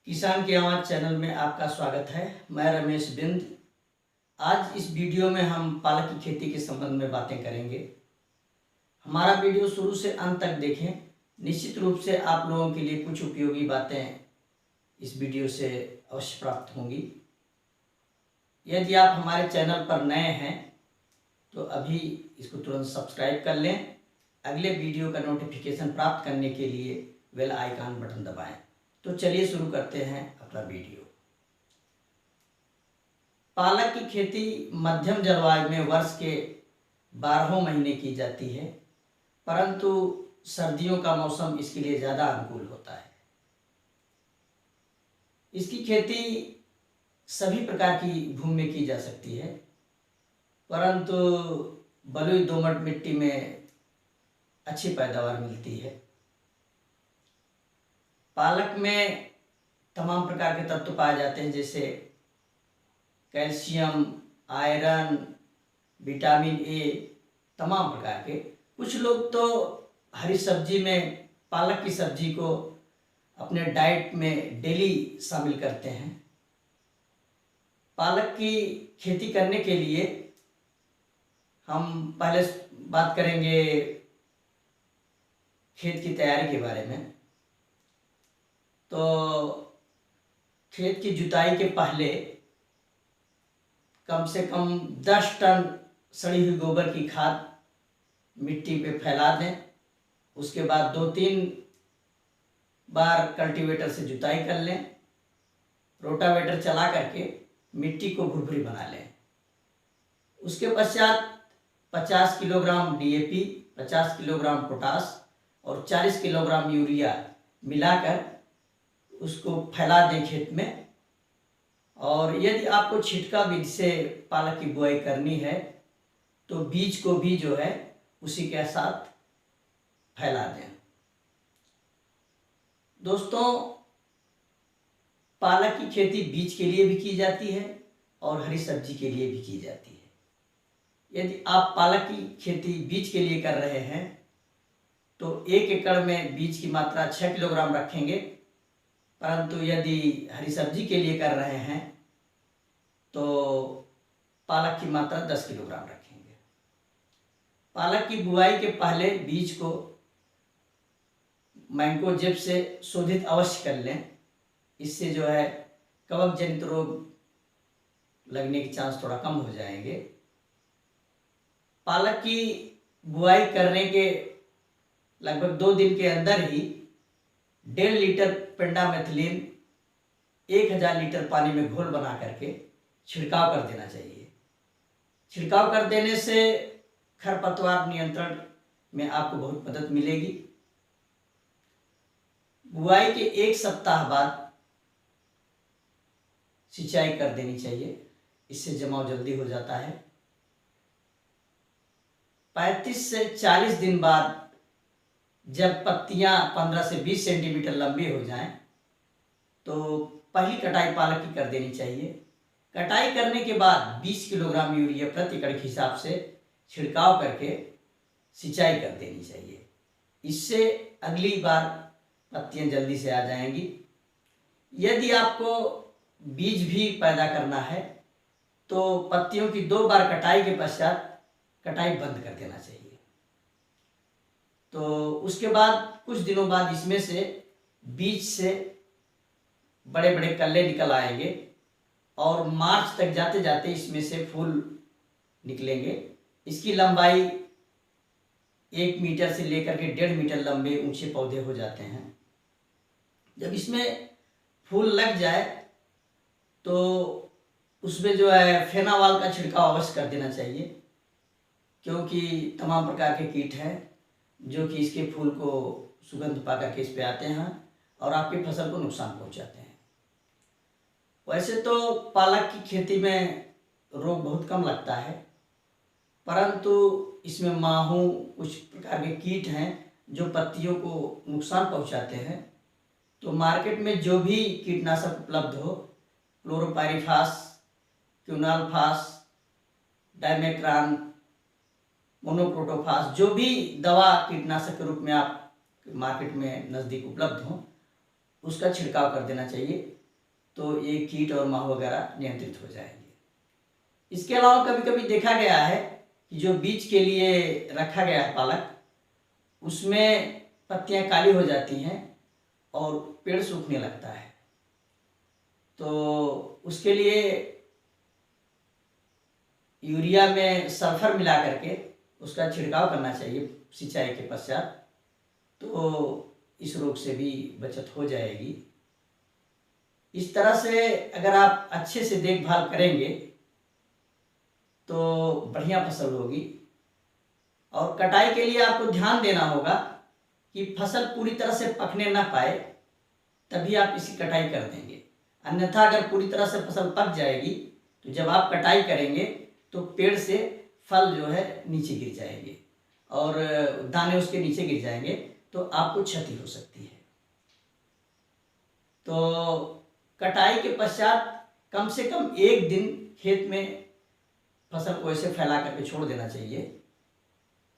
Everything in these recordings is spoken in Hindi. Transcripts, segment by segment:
किसान की आवाज़ चैनल में आपका स्वागत है। मैं रमेश बिंद। आज इस वीडियो में हम पालक की खेती के संबंध में बातें करेंगे। हमारा वीडियो शुरू से अंत तक देखें। निश्चित रूप से आप लोगों के लिए कुछ उपयोगी बातें इस वीडियो से अवश्य प्राप्त होंगी। यदि आप हमारे चैनल पर नए हैं तो अभी इसको तुरंत सब्सक्राइब कर लें। अगले वीडियो का नोटिफिकेशन प्राप्त करने के लिए बेल आइकन बटन दबाएं। तो चलिए शुरू करते हैं अपना वीडियो। पालक की खेती मध्यम जलवायु में वर्ष के 12 महीने की जाती है, परंतु सर्दियों का मौसम इसके लिए ज़्यादा अनुकूल होता है। इसकी खेती सभी प्रकार की भूमि में की जा सकती है, परंतु बलुई दोमट मिट्टी में अच्छी पैदावार मिलती है। पालक में तमाम प्रकार के तत्व पाए जाते हैं, जैसे कैल्शियम, आयरन, विटामिन ए, तमाम प्रकार के। कुछ लोग तो हरी सब्जी में पालक की सब्जी को अपने डाइट में डेली शामिल करते हैं। पालक की खेती करने के लिए हम पहले बात करेंगे खेत की तैयारी के बारे में। तो खेत की जुताई के पहले कम से कम 10 टन सड़ी हुई गोबर की खाद मिट्टी पे फैला दें। उसके बाद 2-3 बार कल्टीवेटर से जुताई कर लें। रोटावेटर चला करके मिट्टी को भुरभुरी बना लें। उसके पश्चात 50 किलोग्राम डीएपी, 50 किलोग्राम पोटास और 40 किलोग्राम यूरिया मिलाकर उसको फैला दें खेत में। और यदि आपको छिटका बीज से पालक की बुआई करनी है तो बीज को भी जो है उसी के साथ फैला दें। दोस्तों, पालक की खेती बीज के लिए भी की जाती है और हरी सब्जी के लिए भी की जाती है। यदि आप पालक की खेती बीज के लिए कर रहे हैं तो 1 एकड़ में बीज की मात्रा 6 किलोग्राम रखेंगे, परंतु यदि हरी सब्जी के लिए कर रहे हैं तो पालक की मात्रा 10 किलोग्राम रखेंगे। पालक की बुआई के पहले बीज को मैंकोजेब से शोधित अवश्य कर लें। इससे जो है कवक जनित रोग लगने के चांस थोड़ा कम हो जाएंगे। पालक की बुआई करने के लगभग 2 दिन के अंदर ही 1.5 लीटर पेंडामेथिलीन 1000 लीटर पानी में घोल बना करके छिड़काव कर देना चाहिए। छिड़काव कर देने से खरपतवार नियंत्रण में आपको बहुत मदद मिलेगी। बुआई के 1 सप्ताह बाद सिंचाई कर देनी चाहिए, इससे जमाव जल्दी हो जाता है। 35 से 40 दिन बाद जब पत्तियां 15 से 20 सेंटीमीटर लंबी हो जाएं तो पहली कटाई पालक की कर देनी चाहिए। कटाई करने के बाद 20 किलोग्राम यूरिया प्रति एकड़ के हिसाब से छिड़काव करके सिंचाई कर देनी चाहिए। इससे अगली बार पत्तियां जल्दी से आ जाएंगी। यदि आपको बीज भी पैदा करना है तो पत्तियों की 2 बार कटाई के पश्चात कटाई बंद कर देना चाहिए। तो उसके बाद कुछ दिनों बाद इसमें से बीज से बड़े बड़े कल्ले निकल आएंगे और मार्च तक जाते जाते इसमें से फूल निकलेंगे। इसकी लंबाई 1 मीटर से लेकर के 1.5 मीटर लंबे ऊंचे पौधे हो जाते हैं। जब इसमें फूल लग जाए तो उसमें जो है फेनावाल का छिड़काव अवश्य कर देना चाहिए, क्योंकि तमाम प्रकार के कीट हैं जो कि इसके फूल को सुगंध पा करके इस पे आते हैं और आपकी फसल को नुकसान पहुंचाते हैं। वैसे तो पालक की खेती में रोग बहुत कम लगता है, परंतु इसमें माहू, कुछ प्रकार के कीट हैं जो पत्तियों को नुकसान पहुंचाते हैं। तो मार्केट में जो भी कीटनाशक उपलब्ध हो, क्लोरोपाइरिफास, क्विनालफास, डाइमेट्रान, मोनोक्रोटोफास, जो भी दवा कीटनाशक के रूप में आप मार्केट में नज़दीक उपलब्ध हो, उसका छिड़काव कर देना चाहिए, तो ये कीट और माह वगैरह नियंत्रित हो जाएंगे। इसके अलावा कभी कभी देखा गया है कि जो बीज के लिए रखा गया है पालक, उसमें पत्तियां काली हो जाती हैं और पेड़ सूखने लगता है। तो उसके लिए यूरिया में सल्फर मिला करके उसका छिड़काव करना चाहिए सिंचाई के पश्चात, तो इस रोग से भी बचत हो जाएगी। इस तरह से अगर आप अच्छे से देखभाल करेंगे तो बढ़िया फसल होगी। और कटाई के लिए आपको ध्यान देना होगा कि फसल पूरी तरह से पकने ना पाए, तभी आप इसकी कटाई कर देंगे। अन्यथा अगर पूरी तरह से फसल पक जाएगी तो जब आप कटाई करेंगे तो पेड़ से फल जो है नीचे गिर जाएंगे और दाने उसके नीचे गिर जाएंगे, तो आपको क्षति हो सकती है। तो कटाई के पश्चात कम से कम 1 दिन खेत में फसल को ऐसे फैला करके छोड़ देना चाहिए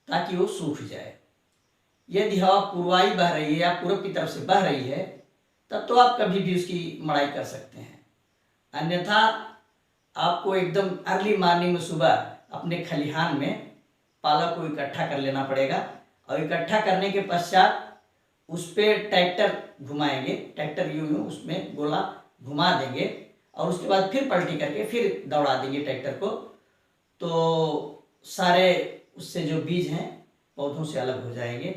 ताकि वो सूख जाए। यदि हवा पूर्वाई बह रही है या पूरब की तरफ से बह रही है तब तो आप कभी भी उसकी मड़ाई कर सकते हैं। अन्यथा आपको एकदम अर्ली मॉर्निंग में सुबह अपने खलिहान में पालक को इकट्ठा कर लेना पड़ेगा और इकट्ठा करने के पश्चात उस पर ट्रैक्टर घुमाएंगे, ट्रैक्टर यूं उसमें गोला घुमा देंगे और उसके बाद फिर पलटी करके फिर दौड़ा देंगे ट्रैक्टर को, तो सारे उससे जो बीज हैं पौधों से अलग हो जाएंगे।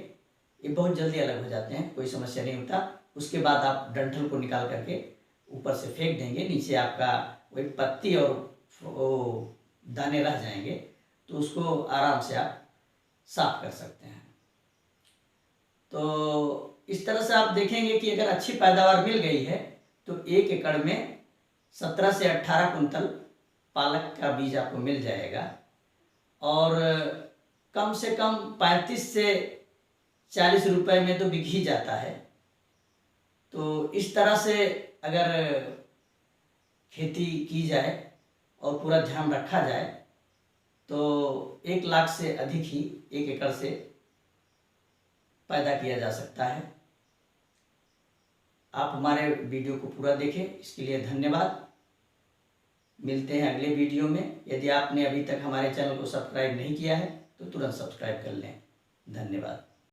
ये बहुत जल्दी अलग हो जाते हैं, कोई समस्या नहीं होता। उसके बाद आप डंठल को निकाल करके ऊपर से फेंक देंगे, नीचे आपका वही पत्ती और वो दाने रह जाएंगे, तो उसको आराम से आप साफ कर सकते हैं। तो इस तरह से आप देखेंगे कि अगर अच्छी पैदावार मिल गई है तो 1 एकड़ में 17 से 18 कुंतल पालक का बीज आपको मिल जाएगा और कम से कम 35 से 40 रुपए में तो बिक ही जाता है। तो इस तरह से अगर खेती की जाए और पूरा ध्यान रखा जाए तो 1 लाख से अधिक ही 1 एकड़ से पैदा किया जा सकता है। आप हमारे वीडियो को पूरा देखें, इसके लिए धन्यवाद। मिलते हैं अगले वीडियो में। यदि आपने अभी तक हमारे चैनल को सब्सक्राइब नहीं किया है तो तुरंत सब्सक्राइब कर लें। धन्यवाद।